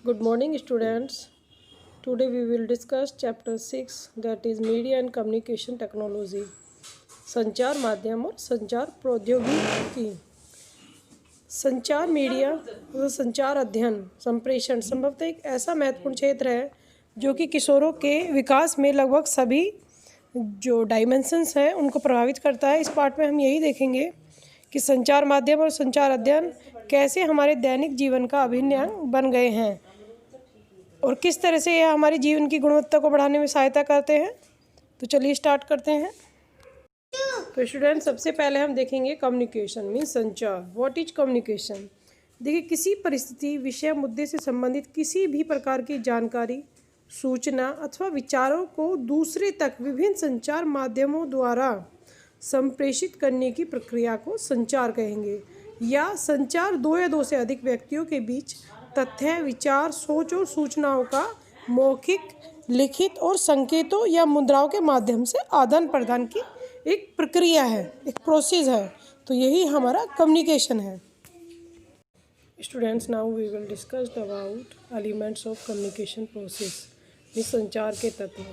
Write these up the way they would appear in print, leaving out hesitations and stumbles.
Good morning, students. Today we will discuss chapter 6, that is Media and Communication Technology. संचार माध्यम और संचार प्रौद्योगिकी। संचार मीडिया व संचार अध्ययन संप्रेषण संभवतः एक ऐसा महत्वपूर्ण क्षेत्र है जो कि किशोरों के विकास में लगभग सभी जो डायमेंशंस हैं उनको प्रभावित करता है। इस पार्ट में हम यही देखेंगे कि संचार माध्यम और संचार अध्ययन कैसे हमारे दैनिक जीवन का अभिन्न अंग बन गए हैं और किस तरह से यह हमारे जीवन की गुणवत्ता को बढ़ाने में सहायता करते हैं। तो चलिए स्टार्ट करते हैं। तो स्टूडेंट, सबसे पहले हम देखेंगे कम्युनिकेशन मीन्स संचार। What is communication? देखिए, किसी परिस्थिति, विषय, मुद्दे से संबंधित किसी भी प्रकार की जानकारी, सूचना अथवा विचारों को दूसरे तक विभिन्न संचार माध्यमों द्वारा संप्रेषित करने की प्रक्रिया को संचार कहेंगे। या संचार दो या दो से अधिक व्यक्तियों के बीच तथ्य, विचार, सोच और सूचनाओं का मौखिक, लिखित और संकेतों या मुद्राओं के माध्यम से आदान प्रदान की एक प्रक्रिया है, एक प्रोसेस है। तो यही हमारा कम्युनिकेशन है। Students, now we will discuss about elements of communication process. इस संचार के तत्व,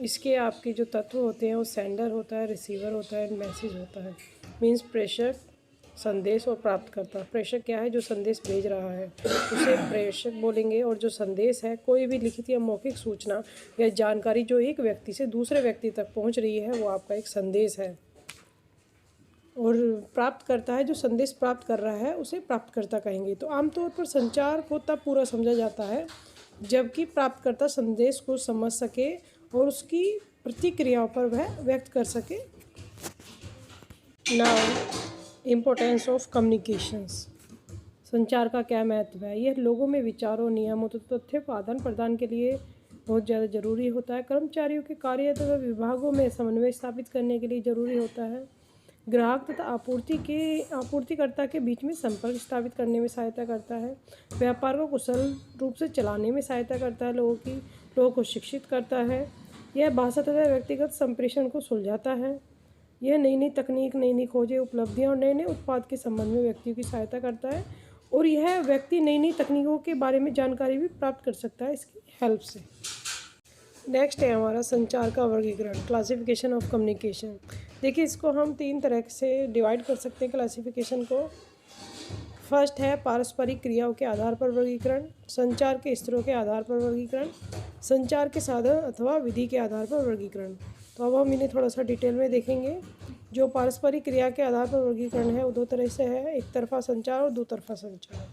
इसके आपके जो तत्व होते हैं वो सेंडर होता है, रिसीवर होता है, मैसेज होता है। मीन्स प्रेषक, संदेश और प्राप्तकर्ता। प्रेषक क्या है? जो संदेश भेज रहा है उसे प्रेषक बोलेंगे, और जो संदेश है कोई भी लिखित या मौखिक सूचना या जानकारी जो एक व्यक्ति से दूसरे व्यक्ति तक पहुंच रही है वो आपका एक संदेश है। और प्राप्तकर्ता है, जो संदेश प्राप्त कर रहा है उसे प्राप्तकर्ता कहेंगे। तो आमतौर पर संचार को तब पूरा समझा जाता है जबकि प्राप्तकर्ता संदेश को समझ सके और उसकी प्रतिक्रियाओं पर वह व्यक्त कर सके। Now importance of communications. संचार का क्या महत्व है? यह लोगों में विचारों, नियमों तो तथ्यों का आदान प्रदान के लिए बहुत ज़्यादा ज़रूरी होता है। कर्मचारियों के कार्य तथा विभागों में समन्वय स्थापित करने के लिए ज़रूरी होता है। ग्राहक तथा आपूर्तिकर्ता के बीच में संपर्क स्थापित करने में सहायता करता है। व्यापार को कुशल रूप से चलाने में सहायता करता है। लोगों को शिक्षित करता है। यह भाषा तथा व्यक्तिगत संप्रेषण को सुलझाता है। यह नई नई तकनीक, नई नई खोजें, उपलब्धियां और नए नए उत्पाद के संबंध में व्यक्तियों की सहायता करता है। और यह व्यक्ति नई नई तकनीकों के बारे में जानकारी भी प्राप्त कर सकता है इसकी हेल्प से। नेक्स्ट है हमारा संचार का वर्गीकरण, क्लासिफिकेशन ऑफ कम्युनिकेशन। देखिए, इसको हम 3 तरह से डिवाइड कर सकते हैं क्लासिफिकेशन को। फर्स्ट है पारस्परिक क्रियाओं के आधार पर वर्गीकरण, संचार के स्तरों के आधार पर वर्गीकरण, संचार के साधन अथवा विधि के आधार पर वर्गीकरण। तो अब हम इन्हें थोड़ा सा डिटेल में देखेंगे। जो पारस्परिक क्रिया के आधार पर वर्गीकरण है वो 2 तरह से है, एक तरफा संचार और 2 तरफा संचार।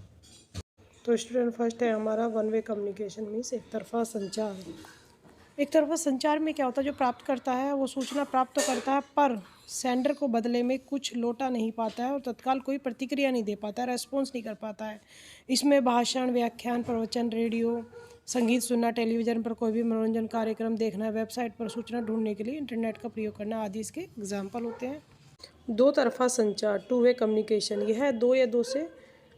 तो स्टूडेंट, फर्स्ट है हमारा वन वे कम्युनिकेशन मीन्स एक तरफा संचार। एक तरफा संचार में क्या होता है? जो प्राप्त करता है वो सूचना प्राप्त तो करता है पर सेंडर को बदले में कुछ लौटा नहीं पाता है और तत्काल कोई प्रतिक्रिया नहीं दे पाता है, रेस्पॉन्स नहीं कर पाता है। इसमें भाषण, व्याख्यान, प्रवचन, रेडियो, संगीत सुनना, टेलीविज़न पर कोई भी मनोरंजन कार्यक्रम देखना, वेबसाइट पर सूचना ढूंढने के लिए इंटरनेट का प्रयोग करना आदि इसके एग्जाम्पल होते हैं। 2 तरफा संचार, टू वे कम्युनिकेशन, यह 2 या 2 से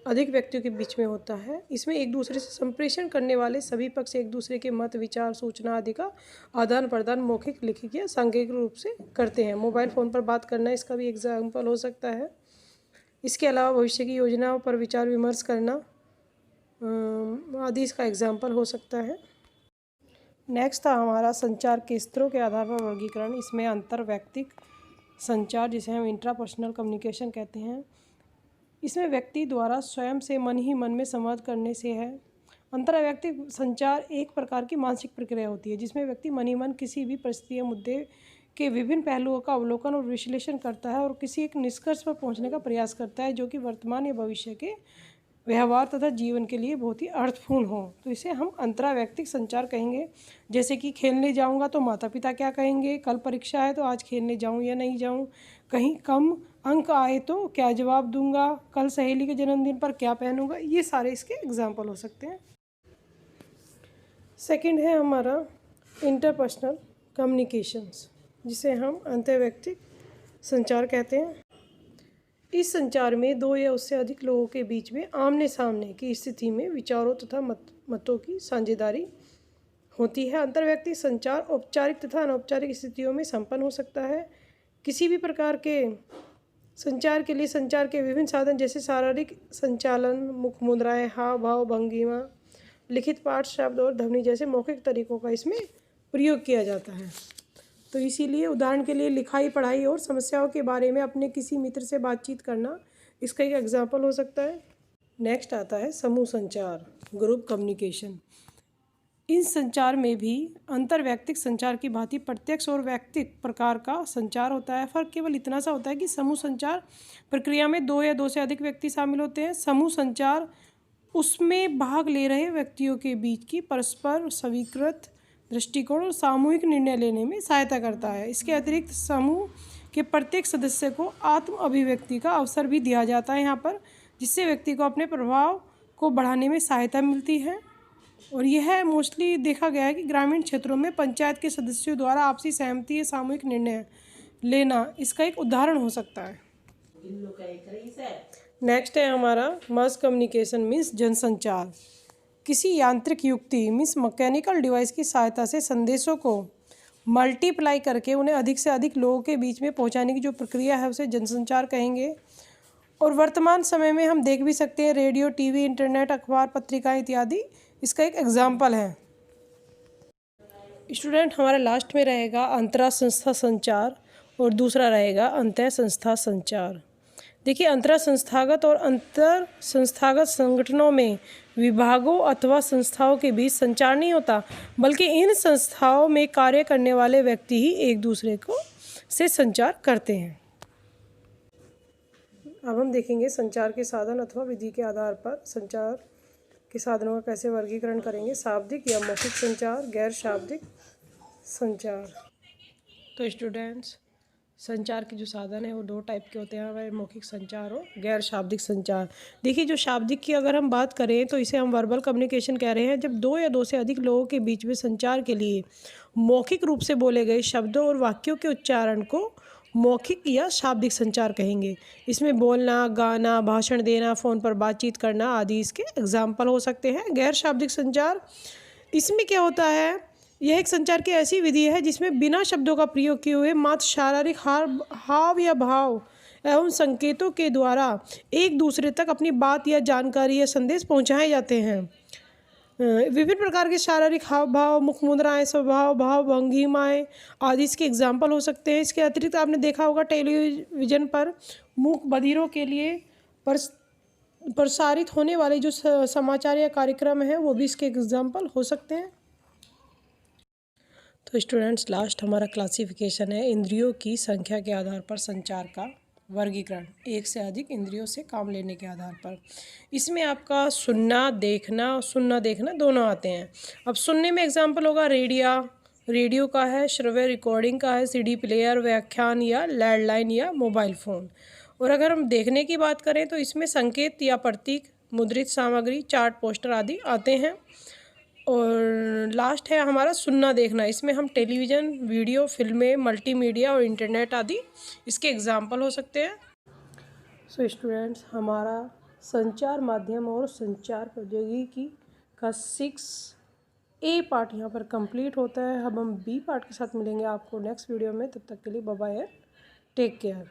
अधिक व्यक्तियों के बीच में होता है। इसमें एक दूसरे से संप्रेषण करने वाले सभी पक्ष एक दूसरे के मत, विचार, सूचना आदि का आदान प्रदान मौखिक, लिखित या सांकेतिक रूप से करते हैं। मोबाइल फ़ोन पर बात करना इसका भी एग्जाम्पल हो सकता है। इसके अलावा भविष्य की योजनाओं पर विचार विमर्श करना आदि इसका एग्जाम्पल हो सकता है। नेक्स्ट था हमारा संचार के स्तरों के आधार पर वर्गीकरण। इसमें अंतर वैयक्तिक संचार, जिसे हम इंट्रापर्सनल कम्युनिकेशन कहते हैं, इसमें व्यक्ति द्वारा स्वयं से मन ही मन में संवाद करने से है। अंतर्वैयक्तिक संचार एक प्रकार की मानसिक प्रक्रिया होती है जिसमें व्यक्ति मन ही मन किसी भी परिस्थिति या मुद्दे के विभिन्न पहलुओं का अवलोकन और विश्लेषण करता है और किसी एक निष्कर्ष पर पहुंचने का प्रयास करता है जो कि वर्तमान या भविष्य के व्यवहार तथा जीवन के लिए बहुत ही अर्थपूर्ण हो। तो इसे हम अंतर्वैयक्तिक संचार कहेंगे। जैसे कि खेलने जाऊंगा तो माता पिता क्या कहेंगे, कल परीक्षा है तो आज खेलने जाऊं या नहीं जाऊं, कहीं कम अंक आए तो क्या जवाब दूंगा, कल सहेली के जन्मदिन पर क्या पहनूंगा, ये सारे इसके एग्जाम्पल हो सकते हैं। सेकंड है हमारा इंटरपर्सनल कम्युनिकेशंस, जिसे हम अंतर्वैयक्तिक संचार कहते हैं। इस संचार में 2 या उससे अधिक लोगों के बीच में आमने सामने की स्थिति में विचारों तथा मतों की साझेदारी होती है। अंतर्वैयक्तिक संचार औपचारिक तथा अनौपचारिक स्थितियों में संपन्न हो सकता है। किसी भी प्रकार के संचार के लिए संचार के विभिन्न साधन जैसे शारीरिक संचालन, मुख मुद्राएं, हाव भाव, भंगिमा, लिखित पाठ, शब्द और ध्वनि जैसे मौखिक तरीकों का इसमें प्रयोग किया जाता है। तो इसीलिए उदाहरण के लिए लिखाई, पढ़ाई और समस्याओं के बारे में अपने किसी मित्र से बातचीत करना इसका एक एग्जाम्पल हो सकता है। नेक्स्ट आता है समूह संचार, ग्रुप कम्युनिकेशन। इन संचार में भी अंतर्वैयक्तिक संचार की भांति प्रत्यक्ष और वैयक्तिक प्रकार का संचार होता है। फर्क केवल इतना सा होता है कि समूह संचार प्रक्रिया में 2 या 2 से अधिक व्यक्ति शामिल होते हैं। समूह संचार उसमें भाग ले रहे व्यक्तियों के बीच की परस्पर स्वीकृत दृष्टिकोण और सामूहिक निर्णय लेने में सहायता करता है। इसके अतिरिक्त समूह के प्रत्येक सदस्य को आत्म अभिव्यक्ति का अवसर भी दिया जाता है यहाँ पर, जिससे व्यक्ति को अपने प्रभाव को बढ़ाने में सहायता मिलती है। और यह मोस्टली देखा गया है कि ग्रामीण क्षेत्रों में पंचायत के सदस्यों द्वारा आपसी सहमति या सामूहिक निर्णय लेना इसका एक उदाहरण हो सकता है। नेक्स्ट है हमारा मास कम्युनिकेशन मीन्स जनसंचार। किसी यांत्रिक युक्ति मीन्स मैकेनिकल डिवाइस की सहायता से संदेशों को मल्टीप्लाई करके उन्हें अधिक से अधिक लोगों के बीच में पहुंचाने की जो प्रक्रिया है उसे जनसंचार कहेंगे। और वर्तमान समय में हम देख भी सकते हैं रेडियो, टीवी, इंटरनेट, अखबार, पत्रिकाएं इत्यादि इसका एक एग्जाम्पल है। स्टूडेंट, हमारा लास्ट में रहेगा अंतरा संस्था संचार और दूसरा रहेगा अंतः संस्था संचार। देखिए, अंतरा संस्थागत और अंतर संस्थागत संगठनों में विभागों अथवा संस्थाओं के बीच संचार नहीं होता, बल्कि इन संस्थाओं में कार्य करने वाले व्यक्ति ही एक दूसरे को से संचार करते हैं। अब हम देखेंगे संचार के साधन अथवा विधि के आधार पर संचार के साधनों का कैसे वर्गीकरण करेंगे। शाब्दिक या मौखिक संचार, गैर शाब्दिक संचार। तो स्टूडेंट्स, संचार के जो साधन है वो 2 टाइप के होते हैं, वह मौखिक संचार और गैर शाब्दिक संचार। देखिए, जो शाब्दिक की अगर हम बात करें तो इसे हम वर्बल कम्युनिकेशन कह रहे हैं। जब 2 या 2 से अधिक लोगों के बीच में संचार के लिए मौखिक रूप से बोले गए शब्दों और वाक्यों के उच्चारण को मौखिक या शाब्दिक संचार कहेंगे। इसमें बोलना, गाना, भाषण देना, फ़ोन पर बातचीत करना आदि इसके एग्जाम्पल हो सकते हैं। गैर शाब्दिक संचार, इसमें क्या होता है, यह एक संचार की ऐसी विधि है जिसमें बिना शब्दों का प्रयोग किए हुए मात्र शारीरिक हाव या भाव एवं संकेतों के द्वारा एक दूसरे तक अपनी बात या जानकारी या संदेश पहुंचाए जाते हैं। विभिन्न प्रकार के शारीरिक हाव भाव, मुख मुद्राएं, स्वभाव, भाव, भंगिमाएं आदि इसके एग्जाम्पल हो सकते हैं। इसके अतिरिक्त आपने देखा होगा टेलीविज़न पर मूक बधिरों के लिए प्रसारित होने वाले जो समाचार या कार्यक्रम हैं वो भी इसके एग्जाम्पल हो सकते हैं। तो स्टूडेंट्स, लास्ट हमारा क्लासिफिकेशन है इंद्रियों की संख्या के आधार पर संचार का वर्गीकरण, एक से अधिक इंद्रियों से काम लेने के आधार पर। इसमें आपका सुनना देखना दोनों आते हैं। अब सुनने में एग्जाम्पल होगा रेडियो का है, श्रव्य रिकॉर्डिंग का है, सीडी प्लेयर, व्याख्यान या लैंडलाइन या मोबाइल फ़ोन। और अगर हम देखने की बात करें तो इसमें संकेत या प्रतीक, मुद्रित सामग्री, चार्ट, पोस्टर आदि आते हैं। और लास्ट है हमारा सुनना देखना, इसमें हम टेलीविज़न, वीडियो, फिल्में, मल्टीमीडिया और इंटरनेट आदि इसके एग्जाम्पल हो सकते हैं। सो स्टूडेंट्स, हमारा संचार माध्यम और संचार प्रौद्योगिकी का 6A पार्ट यहाँ पर कंप्लीट होता है। अब हम B पार्ट के साथ मिलेंगे आपको नेक्स्ट वीडियो में। तब तक के लिए bye bye and take care.